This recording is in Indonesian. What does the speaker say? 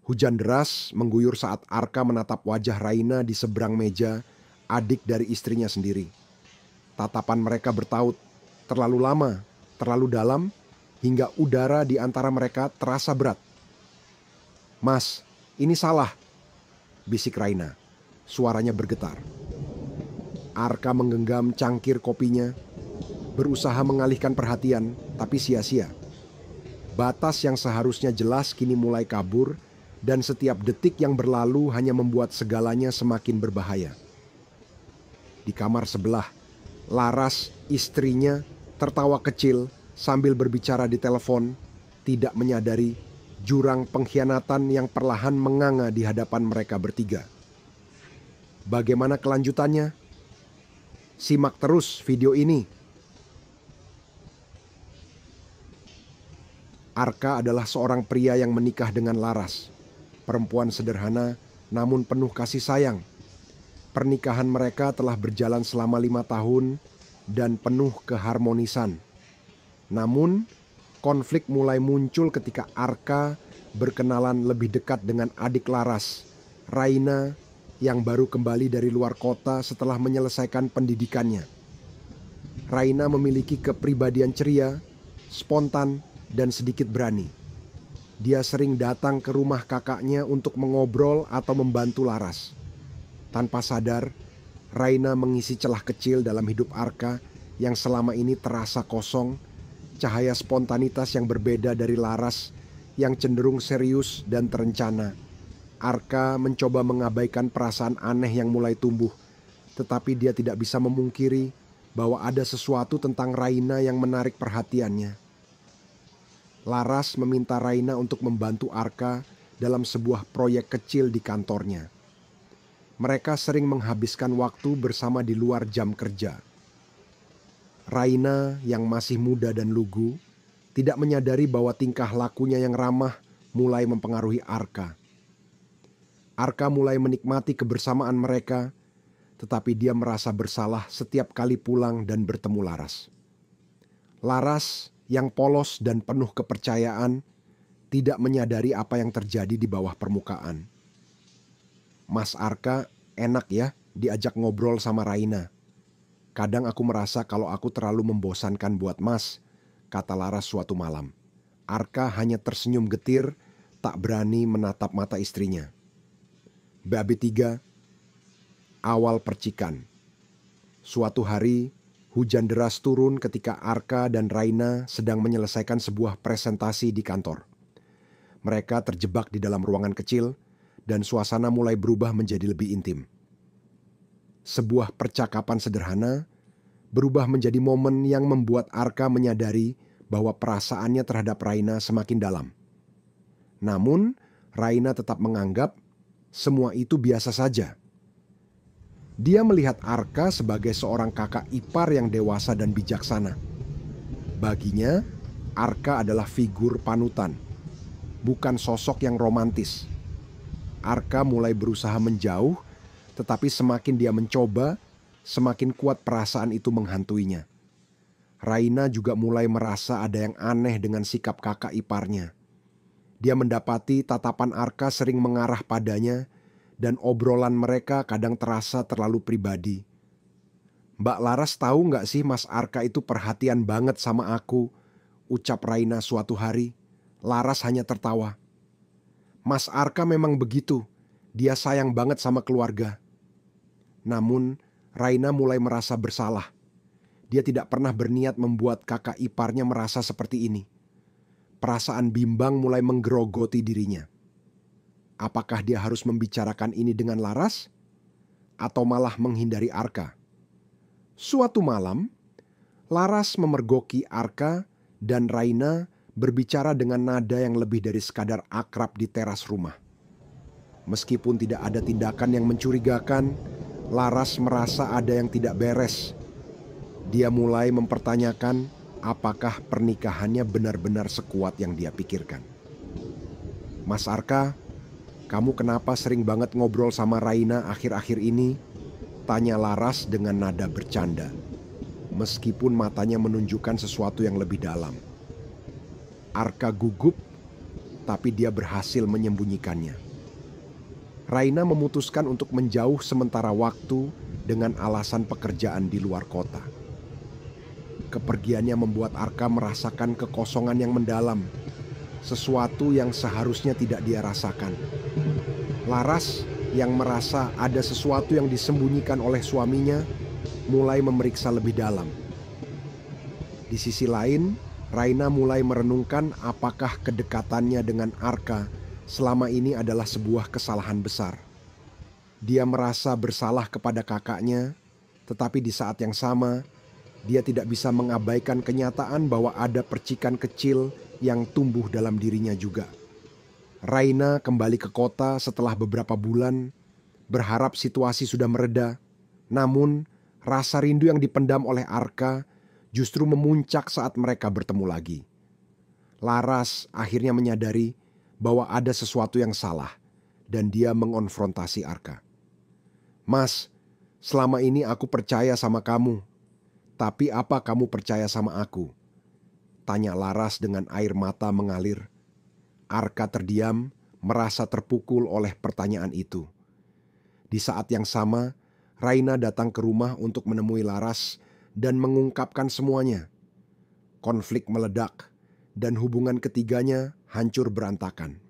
Hujan deras mengguyur saat Arka menatap wajah Raina di seberang meja, adik dari istrinya sendiri. Tatapan mereka bertaut, terlalu lama, terlalu dalam, hingga udara di antara mereka terasa berat. "Mas, ini salah," bisik Raina. Suaranya bergetar. Arka menggenggam cangkir kopinya, berusaha mengalihkan perhatian, tapi sia-sia. Batas yang seharusnya jelas kini mulai kabur, dan setiap detik yang berlalu hanya membuat segalanya semakin berbahaya. Di kamar sebelah, Laras, istrinya, tertawa kecil sambil berbicara di telepon, tidak menyadari jurang pengkhianatan yang perlahan menganga di hadapan mereka bertiga. Bagaimana kelanjutannya? Simak terus video ini. Arka adalah seorang pria yang menikah dengan Laras. Perempuan sederhana namun penuh kasih sayang. Pernikahan mereka telah berjalan selama 5 tahun dan penuh keharmonisan. Namun, konflik mulai muncul ketika Arka berkenalan lebih dekat dengan adik Laras, Raina, yang baru kembali dari luar kota setelah menyelesaikan pendidikannya. Raina memiliki kepribadian ceria, spontan, dan sedikit berani. Dia sering datang ke rumah kakaknya untuk mengobrol atau membantu Laras. Tanpa sadar, Raina mengisi celah kecil dalam hidup Arka yang selama ini terasa kosong, cahaya spontanitas yang berbeda dari Laras yang cenderung serius dan terencana. Arka mencoba mengabaikan perasaan aneh yang mulai tumbuh, tetapi dia tidak bisa memungkiri bahwa ada sesuatu tentang Raina yang menarik perhatiannya. Laras meminta Raina untuk membantu Arka dalam sebuah proyek kecil di kantornya. Mereka sering menghabiskan waktu bersama di luar jam kerja. Raina yang masih muda dan lugu tidak menyadari bahwa tingkah lakunya yang ramah mulai mempengaruhi Arka. Arka mulai menikmati kebersamaan mereka, tetapi dia merasa bersalah setiap kali pulang dan bertemu Laras. Laras yang polos dan penuh kepercayaan tidak menyadari apa yang terjadi di bawah permukaan. "Mas Arka enak ya diajak ngobrol sama Raina. Kadang aku merasa kalau aku terlalu membosankan buat Mas," kata Laras suatu malam. Arka hanya tersenyum getir, tak berani menatap mata istrinya. Bab 3. Awal percikan. Suatu hari, hujan deras turun ketika Arka dan Raina sedang menyelesaikan sebuah presentasi di kantor. Mereka terjebak di dalam ruangan kecil dan suasana mulai berubah menjadi lebih intim. Sebuah percakapan sederhana berubah menjadi momen yang membuat Arka menyadari bahwa perasaannya terhadap Raina semakin dalam. Namun, Raina tetap menganggap semua itu biasa saja. Dia melihat Arka sebagai seorang kakak ipar yang dewasa dan bijaksana. Baginya, Arka adalah figur panutan, bukan sosok yang romantis. Arka mulai berusaha menjauh, tetapi semakin dia mencoba, semakin kuat perasaan itu menghantuinya. Raina juga mulai merasa ada yang aneh dengan sikap kakak iparnya. Dia mendapati tatapan Arka sering mengarah padanya, dan obrolan mereka kadang terasa terlalu pribadi. "Mbak Laras tahu nggak sih Mas Arka itu perhatian banget sama aku," ucap Raina suatu hari. Laras hanya tertawa. "Mas Arka memang begitu, dia sayang banget sama keluarga." Namun, Raina mulai merasa bersalah. Dia tidak pernah berniat membuat kakak iparnya merasa seperti ini. Perasaan bimbang mulai menggerogoti dirinya. Apakah dia harus membicarakan ini dengan Laras? Atau malah menghindari Arka? Suatu malam, Laras memergoki Arka dan Raina berbicara dengan nada yang lebih dari sekadar akrab di teras rumah. Meskipun tidak ada tindakan yang mencurigakan, Laras merasa ada yang tidak beres. Dia mulai mempertanyakan apakah pernikahannya benar-benar sekuat yang dia pikirkan. "Mas Arka, kamu kenapa sering banget ngobrol sama Raina akhir-akhir ini?" tanya Laras dengan nada bercanda, meskipun matanya menunjukkan sesuatu yang lebih dalam. Arka gugup tapi dia berhasil menyembunyikannya. Raina memutuskan untuk menjauh sementara waktu dengan alasan pekerjaan di luar kota. Kepergiannya membuat Arka merasakan kekosongan yang mendalam, sesuatu yang seharusnya tidak dia rasakan. Laras yang merasa ada sesuatu yang disembunyikan oleh suaminya mulai memeriksa lebih dalam. Di sisi lain, Raina mulai merenungkan apakah kedekatannya dengan Arka selama ini adalah sebuah kesalahan besar. Dia merasa bersalah kepada kakaknya, tetapi di saat yang sama, dia tidak bisa mengabaikan kenyataan bahwa ada percikan kecil yang tumbuh dalam dirinya juga. Raina kembali ke kota setelah beberapa bulan, berharap situasi sudah mereda. Namun, rasa rindu yang dipendam oleh Arka justru memuncak saat mereka bertemu lagi. Laras akhirnya menyadari bahwa ada sesuatu yang salah dan dia mengonfrontasi Arka. "Mas, selama ini aku percaya sama kamu. Tapi apa kamu percaya sama aku?" tanya Laras dengan air mata mengalir. Arka terdiam, merasa terpukul oleh pertanyaan itu. Di saat yang sama, Raina datang ke rumah untuk menemui Laras dan mengungkapkan semuanya. Konflik meledak dan hubungan ketiganya hancur berantakan.